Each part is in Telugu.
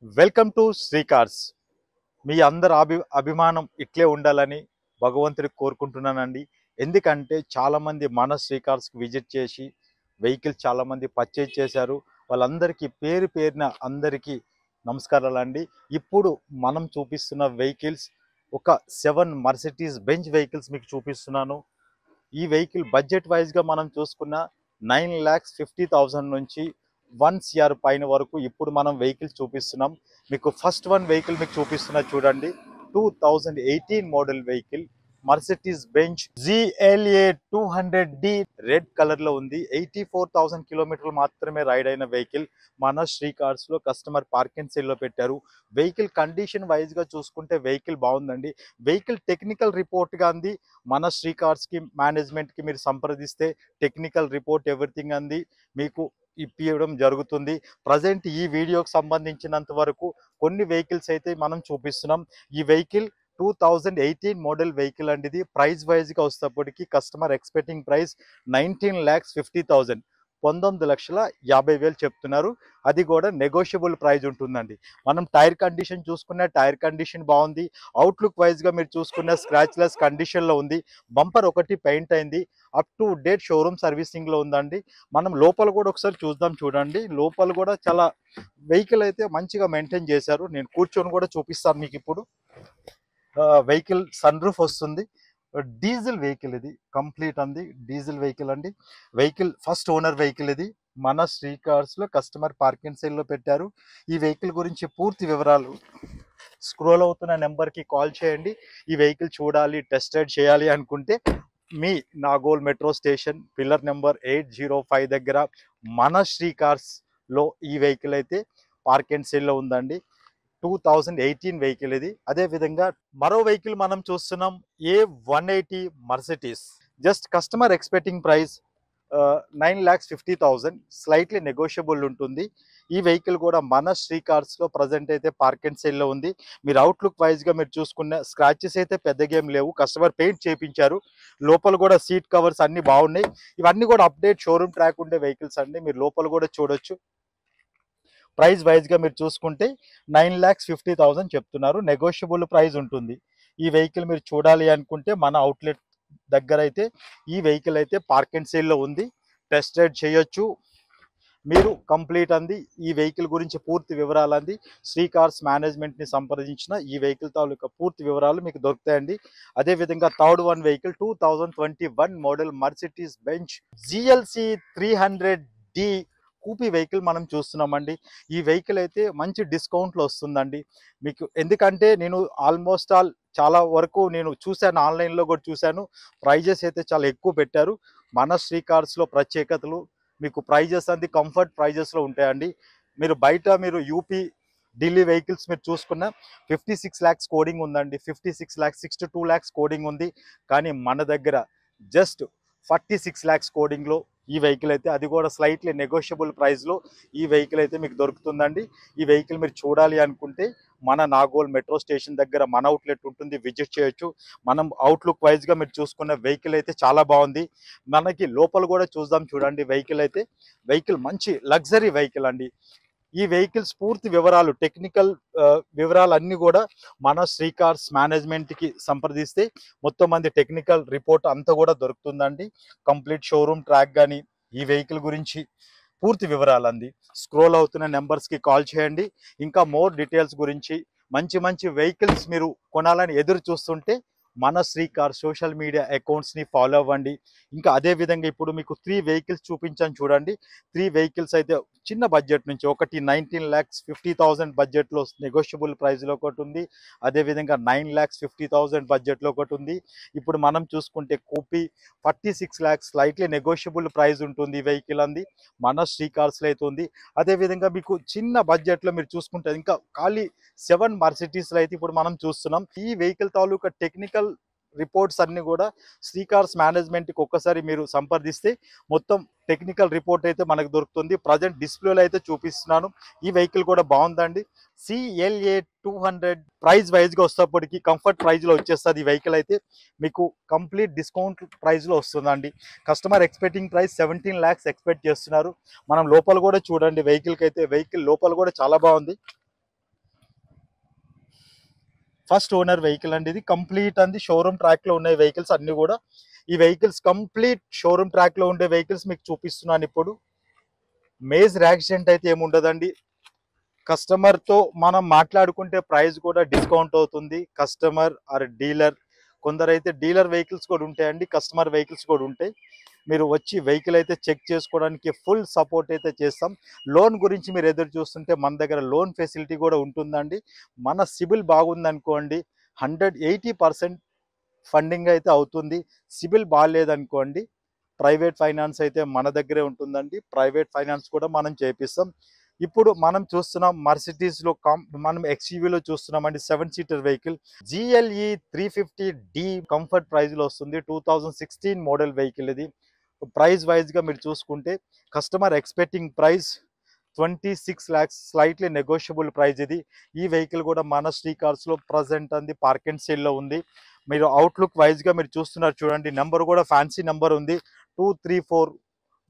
Welcome to Sri cars. మీ అందరి అభిమానం ఇట్లే ఉండాలని భగవంతుడికి కోరుకుంటున్నానండి. ఎందుకంటే చాలామంది మన శ్రీ కార్స్కి విజిట్ చేసి వెహికల్స్ చాలామంది పర్చేజ్ చేశారు. వాళ్ళందరికీ పేరు పేరున అందరికీ నమస్కారాలండి. ఇప్పుడు మనం చూపిస్తున్న వెహికల్స్ ఒక 7 మర్సిడీస్ బెంజ్ వెహికల్స్ మీకు చూపిస్తున్నాను. ఈ వెహికల్ బడ్జెట్ వైజ్గా మనం చూసుకున్న 9,50,000 నుంచి 1 CR పైన వరకు ఇప్పుడు మనం వెహికల్స్ చూపిస్తున్నాం. మీకు ఫస్ట్ వెహికల్ మీకు చూపిస్తున్నా చూడండి. 2018 model vehicle Mercedes Benz GLA 200D red colour లో ఉంది. 84,000 కిలోమీటర్లు మాత్రమే రైడ్ అయిన వెహికల్ మన శ్రీ కార్స్ లో కస్టమర్ పార్క్ అండ్ సేల్ లో పెట్టారు. వెహికల్ కండిషన్ వైజ్ గా చూసుకుంటే వెహికల్ బాగుందండి. వెహికల్ టెక్నికల్ రిపోర్ట్ గా అంది. మన శ్రీ కార్స్ కి మేనేజ్మెంట్ కి మీరు సంప్రదిస్తే టెక్నికల్ రిపోర్ట్ ఎవ్రీథింగ్ అంది మీకు ఇప్పియడం జరుగుతుంది. ప్రజెంట్ ఈ వీడియోకి సంబంధించినంత వరకు కొన్ని వెహికల్స్ అయితే మనం చూపిస్తున్నాం. ఈ వెహికల్ 2018 మోడల్ వెహికల్ అండి. ఇది ప్రైస్ వైజ్ గా వచ్చేటప్పటికి కస్టమర్ ఎక్స్పెక్టింగ్ ప్రైస్ 19,50,000 19,50,000 చెప్తున్నారు. అది కూడా నెగోషియబుల్ ప్రైస్ ఉంటుందండి. మనం టైర్ కండిషన్ చూసుకున్న టైర్ కండిషన్ బాగుంది. అవుట్లుక్ వైజ్ గా మీరు చూసుకున్న స్క్రాచ్లెస్ కండిషన్ లో ఉంది. బంపర్ ఒకటి పెయింట్ అయింది. Up to date showroom servicing లో ఉందండి. మనం లోపల కూడా ఒకసారి చూద్దాం చూడండి. లోపల కూడా చాలా వెహికల్ అయితే మంచిగా మెయింటైన్ చేశారు. నేను కూర్చొని కూడా చూపిస్తాను మీకు ఇప్పుడు. వెహికల్ సన్ రూఫ్ వస్తుంది. డీజిల్ వెహికల్ ఇది కంప్లీట్ అంది. డీజిల్ వెహికల్ అండి. వెహికల్ ఫస్ట్ ఓనర్ వెహికల్ ఇది మన శ్రీ కార్స్ లో కస్టమర్ పార్క్ అండ్ సేల్ లో పెట్టారు. ఈ వెహికల్ గురించి పూర్తి వివరాలు స్క్రోల్ అవుతున్న నెంబర్కి కాల్ చేయండి. ఈ వెహికల్ చూడాలి, టెస్ట్ రైడ్ చేయాలి అనుకుంటే మీ Nagole metro station pillar number 805 దగ్గర మన శ్రీ కార్స్ లో ఈ వెహికల్ అయితే పార్క్ అండ్ సేల్ లో ఉందండి. 2018 వెహికల్ ఇది. అదే విధంగా మరో వెహికల్ మనం చూస్తున్నాం. A180 Mercedes. Just customer expecting price 9,50,000 slightly negotiable ఉంటుంది. ఈ వెహికల్ కూడా మన శ్రీ కార్స్ లో ప్రజెంట్ అయితే పార్క్ అండ్ సేల్ లో ఉంది. మీరు అవుట్లుక్ వైజ్ గా మీరు చూసుకున్న స్క్రాచెస్ అయితే పెద్దగా ఏం లేవు. కస్టమర్ పెయింట్ చేయించారు. లోపల కూడా సీట్ కవర్స్ అన్ని బాగున్నాయి. ఇవన్నీ కూడా అప్డేట్ షోరూమ్ ట్రాక్ ఉండే వెహికల్స్ అండి. మీరు లోపల కూడా చూడొచ్చు. ప్రైస్ వైజ్ గా మీరు చూసుకుంటే 9,50,000 చెప్తున్నారు. నెగోషియబుల్ ప్రైస్ ఉంటుంది. ఈ వెహికల్ మీరు చూడాలి అనుకుంటే మన అవుట్లెట్ దగ్గర అయితే ఈ వెహికల్ అయితే పార్క్ అండ్ సేల్ లో ఉంది. టెస్ట్ రైడ్ చేయొచ్చు మీరు కంప్లీట్ అంది. ఈ వెహికల్ గురించి పూర్తి వివరాలు అంది శ్రీ కార్స్ మేనేజ్మెంట్ ని సంప్రదించిన ఈ వెహికల్ తాలూకా పూర్తి వివరాలు మీకు దొరుకుతాయండి. అదే విధంగా third vehicle 2021 model Mercedes Benz GLC 300D coupe vehicle మనం చూస్తున్నామండి. ఈ వెహికల్ అయితే మంచి డిస్కౌంట్లో వస్తుందండి మీకు. ఎందుకంటే నేను ఆల్మోస్ట్ ఆల్ చాలా వరకు నేను చూశాను, ఆన్లైన్లో కూడా చూశాను. ప్రైజెస్ అయితే చాలా ఎక్కువ పెట్టారు. మన శ్రీ కార్స్లో ప్రత్యేకతలు మీకు ప్రైజెస్ అంది కంఫర్ట్ ప్రైజెస్లో ఉంటాయండి. మీరు బయట మీరు యూపీ ఢిల్లీ వెహికల్స్ మీరు చూసుకున్న 56 lakhs కోడింగ్ ఉందండి. 56 lakhs 62 lakhs కోడింగ్ ఉంది. కానీ మన దగ్గర జస్ట్ 46 lakhs కోడింగ్లో ఈ వెహికల్ అయితే, అది కూడా స్లైట్లీ నెగోషియబుల్ ప్రైస్లో ఈ వెహికల్ అయితే మీకు దొరుకుతుందండి. ఈ వెహికల్ మీరు చూడాలి అనుకుంటే మన నాగోల్ మెట్రో స్టేషన్ దగ్గర మన అవుట్లెట్ ఉంటుంది, విజిట్ చేయొచ్చు. మనం అవుట్లుక్ వైజ్గా మీరు చూసుకున్న వెహికల్ అయితే చాలా బాగుంది. మనకి లోపల కూడా చూద్దాం చూడండి. వెహికల్ మంచి లగ్జరీ వెహికల్ అండి. ఈ వెహికల్స్ పూర్తి వివరాలు టెక్నికల్ వివరాలు అన్నీ కూడా మన శ్రీ కార్స్ మేనేజ్మెంట్కి సంప్రదిస్తే మొత్తం మంది టెక్నికల్ రిపోర్ట్ అంతా కూడా దొరుకుతుందండి. కంప్లీట్ షోరూమ్ ట్రాక్ కానీ ఈ వెహికల్ గురించి పూర్తి వివరాలు అంది. స్క్రోల్ అవుతున్న నెంబర్స్కి కాల్ చేయండి. ఇంకా మోర్ డీటెయిల్స్ గురించి మంచి మంచి వెహికల్స్ మీరు కొనాలని ఎదురు చూస్తుంటే మన శ్రీ కార్ సోషల్ మీడియా అకౌంట్స్ని ఫాలో అవ్వండి. ఇంకా అదే విధంగా ఇప్పుడు మీకు 3 వెహికల్స్ చూపించాను చూడండి. 3 వెహికల్స్ అయితే చిన్న బడ్జెట్ నుంచి, ఒకటి 19,50,000 బడ్జెట్లో నెగోషియబుల్ ప్రైస్లో ఒకటి ఉంది. అదేవిధంగా 9,50,000 బడ్జెట్లో ఒకటి ఉంది. ఇప్పుడు మనం చూసుకుంటే కూపీ 46 lakhs స్లైట్లీ నెగోషియబుల్ ప్రైస్ ఉంటుంది. ఈ వెహికల్ అంది మన శ్రీ కార్స్లో అయితే ఉంది. అదేవిధంగా మీకు చిన్న బడ్జెట్లో మీరు చూసుకుంటే ఇంకా ఖాళీ 7 మర్సిడీస్లో అయితే ఇప్పుడు మనం చూస్తున్నాం. ఈ వెహికల్ తాలూకా టెక్నికల్ రిపోర్ట్స్ అన్ని కూడా శ్రీ కార్స్ మేనేజ్మెంట్కి ఒక్కసారి మీరు సంప్రదిస్తే మొత్తం టెక్నికల్ రిపోర్ట్ అయితే మనకు దొరుకుతుంది. ప్రజెంట్ డిస్ప్లేలో అయితే చూపిస్తున్నాను. ఈ వెహికల్ కూడా బాగుందండి. CLA 200 ప్రైస్ వైజ్గా వచ్చేటప్పటికి కంఫర్ట్ ప్రైజ్లో వచ్చేస్తుంది. ఈ వెహికల్ అయితే మీకు కంప్లీట్ డిస్కౌంట్ ప్రైస్లో వస్తుందండి. Customer expecting price 17 lakhs expect చేస్తున్నారు. మనం లోపల కూడా చూడండి. వెహికల్ లోపల కూడా చాలా బాగుంది. ఫస్ట్ ఓనర్ వెహికల్ అండి. ఇది కంప్లీట్ అంది షోరూమ్ ట్రాక్ లో ఉన్న వెహికల్స్ అన్ని కూడా. ఈ వెహికల్స్ కంప్లీట్ షోరూమ్ ట్రాక్ లో ఉండే వెహికల్స్ మీకు చూపిస్తున్నాను ఇప్పుడు. మేజర్ యాక్సిడెంట్ అయితే ఏముండదండి. కస్టమర్ తో మనం మాట్లాడుకుంటే ప్రైస్ కూడా డిస్కౌంట్ అవుతుంది. కస్టమర్ ఆర్ డీలర్, కొందరైతే డీలర్ వెహికల్స్ కూడా ఉంటాయండి, కస్టమర్ వెహికల్స్ కూడా ఉంటాయి. మీరు వచ్చి వెహికల్ అయితే చెక్ చేసుకోవడానికి ఫుల్ సపోర్ట్ అయితే చేస్తాం. లోన్ గురించి మీరు ఎదురు చూస్తుంటే మన దగ్గర లోన్ ఫెసిలిటీ కూడా ఉంటుందండి. మన సిబిల్ బాగుందనుకోండి 180% ఫండింగ్ అయితే అవుతుంది. సిబిల్ బాగాలేదనుకోండి ప్రైవేట్ ఫైనాన్స్ అయితే మన దగ్గరే ఉంటుందండి. ప్రైవేట్ ఫైనాన్స్ కూడా మనం చేపిస్తాం. ఇప్పుడు మనం చూస్తున్నాం మర్సిడీస్లో మనం ఎక్స్యూవీలో చూస్తున్నామండి 7 seater vehicle GLE 350D comfort ప్రైస్లో వస్తుంది. 2016 మోడల్ వెహికల్ ఇది. ప్రైస్ వైజ్గా మీరు చూసుకుంటే customer expecting price 26 lakhs, slightly negotiable price ఇది. ఈ వెహికల్ కూడా మన శ్రీ కార్స్లో ప్రజెంట్ అంది పార్క్ అండ్ సేల్లో ఉంది. మీరు అవుట్లుక్ వైజ్గా మీరు చూస్తున్నారు చూడండి, నెంబర్ కూడా ఫ్యాన్సీ నెంబర్ ఉంది 234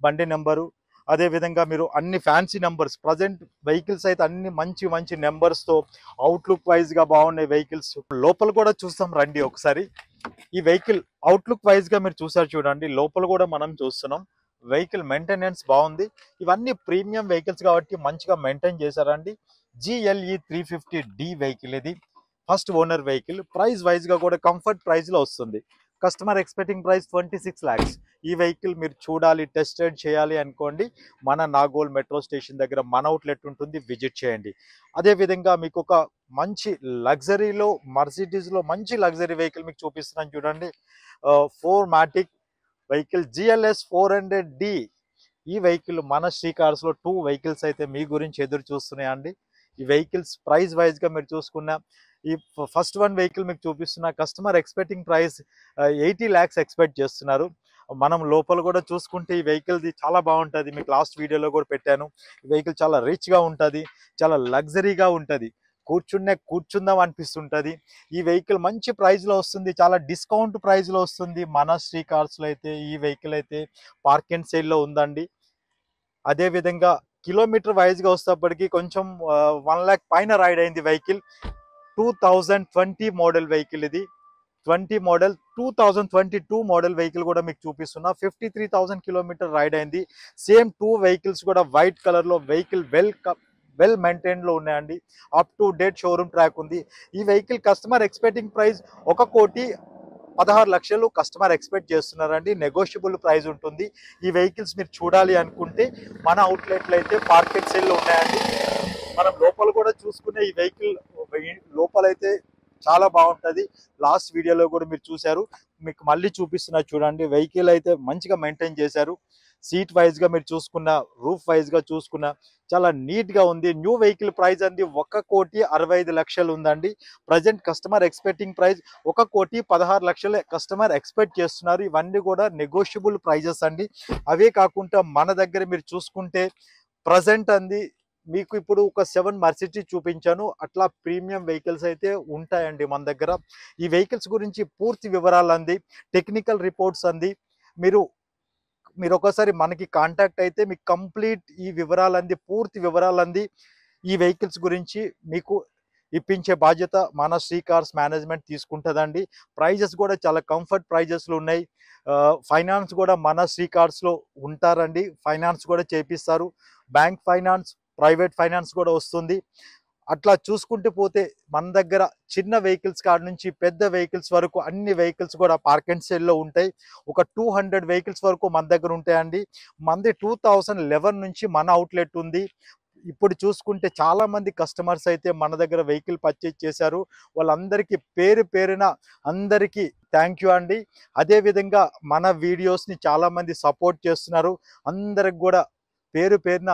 బండి నెంబరు. అదేవిధంగా మీరు అన్ని ఫ్యాన్సీ నెంబర్స్ ప్రజెంట్ వెహికల్స్ అయితే అన్ని మంచి మంచి నెంబర్స్తో అవుట్లుక్ వైజ్గా బాగున్నాయి వెహికల్స్. లోపల కూడా చూస్తాం రండి ఒకసారి. ఈ వెహికల్ అవుట్లుక్ వైజ్గా మీరు చూసారు చూడండి, లోపల కూడా మనం చూస్తున్నాం. వెహికల్ మెయింటెనెన్స్ బాగుంది. ఇవన్నీ ప్రీమియం వెహికల్స్ కాబట్టి మంచిగా మెయింటైన్ చేశారండి. GLE 350D వెహికల్ ఇది. First owner vehicle. ప్రైస్ వైజ్గా కూడా కంఫర్ట్ ప్రైస్లో వస్తుంది. Customer expecting price 26 lakhs. ఈ వెహికల్ మీరు చూడాలి, టెస్ట్ రైడ్ చేయాలి అనుకోండి, మన నాగోల్ మెట్రో స్టేషన్ దగ్గర మన అవుట్లెట్ ఉంటుంది, విజిట్ చేయండి. అదేవిధంగా మీకు ఒక మంచి లగ్జరీలో మర్సిడీస్లో మంచి లగ్జరీ వెహికల్ మీకు చూపిస్తున్నాను చూడండి. 4MATIC vehicle GLS 400D. ఈ వెహికల్ మన శ్రీ కార్స్లో 2 వెహికల్స్ అయితే మీ గురించి ఎదురు చూస్తున్నాయండి. ఈ వెహికల్స్ ప్రైస్ వైజ్గా మీరు చూసుకున్న ఈ ఫస్ట్ వన్ వెహికల్ మీకు చూపిస్తున్న customer expecting price 80 lakhs expect చేస్తున్నారు. మనం లోపల కూడా చూసుకుంటే ఈ వెహికల్ది చాలా బాగుంటుంది. మీకు లాస్ట్ వీడియోలో కూడా పెట్టాను. ఈ వెహికల్ చాలా రిచ్గా ఉంటుంది, చాలా లగ్జరీగా ఉంటుంది, కూర్చుందాం అనిపిస్తుంటుంది. ఈ వెహికల్ మంచి ప్రైస్లో వస్తుంది, చాలా డిస్కౌంట్ ప్రైస్లో వస్తుంది. మన శ్రీ కార్స్లో అయితే ఈ వెహికల్ అయితే పార్క్ అండ్ సేల్లో ఉందండి. అదేవిధంగా కిలోమీటర్ వైజ్గా వస్తేప్పటికి కొంచెం 1 lakh పైన రైడ్ అయింది వెహికల్. 2020 మోడల్ వెహికల్ ఇది. 20 మోడల్ 2022 మోడల్ వెహికల్ కూడా మీకు చూపిస్తున్నా. 53,000 కిలోమీటర్ రైడ్ అయింది. సేమ్ 2 వెహికల్స్ కూడా వైట్ కలర్లో వెహికల్ వెల్ మెయింటైన్లో ఉన్నాయండి. Up to date showroom track ఉంది. ఈ vehicle customer expecting price 1,16,00,000 customer expect చేస్తున్నారండి. నెగోషియబుల్ ప్రైస్ ఉంటుంది. ఈ వెహికల్స్ మీరు చూడాలి అనుకుంటే మన అవుట్లెట్లు అయితే పార్క్ అండ్ సేల్లో ఉన్నాయండి. మనం లోపల కూడా చూసుకునే ఈ వెహికల్ లోపలైతే చాలా బాగుంటుంది. లాస్ట్ వీడియోలో కూడా మీరు చూశారు, మీకు మళ్ళీ చూపిస్తున్నా చూడండి. వెహికల్ అయితే మంచిగా మెయింటైన్ చేశారు. సీట్ వైజ్గా మీరు చూసుకున్న, రూఫ్ వైజ్గా చూసుకున్న చాలా నీట్గా ఉంది. న్యూ వెహికల్ ప్రైస్ అండి 1,65,00,000 ఉందండి. Present customer expecting price 1,16,00,000 customer expect చేస్తున్నారు. ఇవన్నీ కూడా నెగోషియబుల్ ప్రైజెస్ అండి. అవే కాకుండా మన దగ్గర మీరు చూసుకుంటే ప్రజెంట్ అంది మీకు ఇప్పుడు ఒక 7 మర్సిడీస్ చూపించాను. అట్లా ప్రీమియం వెహికల్స్ అయితే ఉంటాయండి మన దగ్గర. ఈ వెహికల్స్ గురించి పూర్తి వివరాలు అంది, టెక్నికల్ రిపోర్ట్స్ అంది, మీరు ఒకసారి మనకి కాంటాక్ట్ అయితే మీకు కంప్లీట్ ఈ వివరాలు అంది, పూర్తి వివరాలు అంది ఈ వెహికల్స్ గురించి మీకు ఇప్పించే బాధ్యత మన శ్రీ కార్స్ మేనేజ్మెంట్ తీసుకుంటుందండి. ప్రైజెస్ కూడా చాలా కంఫర్ట్ ప్రైజెస్లో ఉన్నాయి. ఫైనాన్స్ కూడా మన శ్రీ కార్స్లో ఉంటారండి, ఫైనాన్స్ కూడా చేపిస్తారు. బ్యాంక్ ఫైనాన్స్, ప్రైవేట్ ఫైనాన్స్ కూడా వస్తుంది. అట్లా చూసుకుంటూ పోతే మన దగ్గర చిన్న వెహికల్స్ కాడ నుంచి పెద్ద వెహికల్స్ వరకు అన్ని వెహికల్స్ కూడా పార్క్ అండ్ సేల్లో ఉంటాయి. ఒక 200 వెహికల్స్ వరకు మన దగ్గర ఉంటాయండి. మనది 2011 నుంచి మన అవుట్లెట్ ఉంది. ఇప్పుడు చూసుకుంటే చాలా మంది కస్టమర్స్ అయితే మన దగ్గర వెహికల్ పర్చేజ్ చేశారు. వాళ్ళందరికీ పేరున అందరికీ థ్యాంక్ యూ అండి. అదేవిధంగా మన వీడియోస్ని చాలా మంది సపోర్ట్ చేస్తున్నారు. అందరికి కూడా పేరున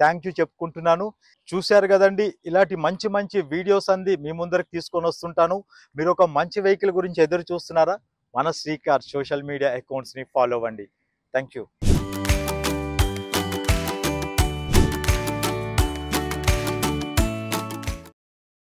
థ్యాంక్ యూ చెప్పుకుంటున్నాను. చూశారు కదండి, ఇలాంటి మంచి మంచి వీడియోస్ అంది మీ ముందరికి తీసుకొని వస్తుంటాను. మీరు ఒక మంచి వెహికల్ గురించి ఎదురు చూస్తున్నారా? మన శ్రీ కార్ సోషల్ మీడియా అకౌంట్స్ని ఫాలో అవ్వండి. Thank you.